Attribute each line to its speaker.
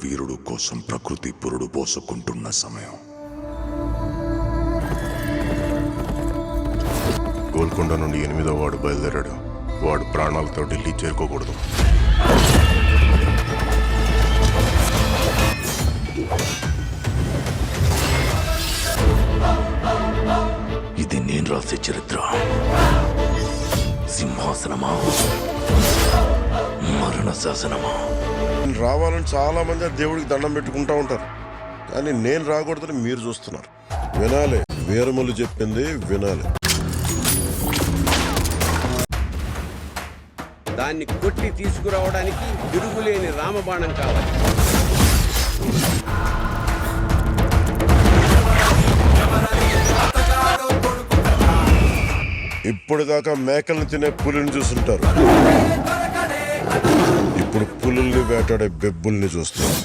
Speaker 1: వీరుడు కోసం ప్రకృతి పురుడు పోసుకుంటున్న సమయం.
Speaker 2: గోల్కొండ నుండి 8వ వాడు బయలుదేరాడు. వాడు ప్రాణాలతో ఢిల్లీ చేరుకోకూడదు.
Speaker 1: ఇది నేను రాసే చరిత్ర. సింహాసనమా, మరణ శాసనమా?
Speaker 3: రావాలని చాలా మంది దేవుడికి దండం పెట్టుకుంటా ఉంటారు, కానీ నేను రాకూడదని మీరు చూస్తున్నారు. వినాలి, వీరములు చెప్పింది వినాలి.
Speaker 4: దాన్ని కొట్టి తీసుకురావడానికి తిరుగులేని రామబాణం కావాలి.
Speaker 3: ఇప్పటిదాకా మేకల్ని తినే పులిని చూస్తుంటారు, ఇప్పుడు పులుల్ని వేటాడే బెబ్బుల్ని చూస్తారు.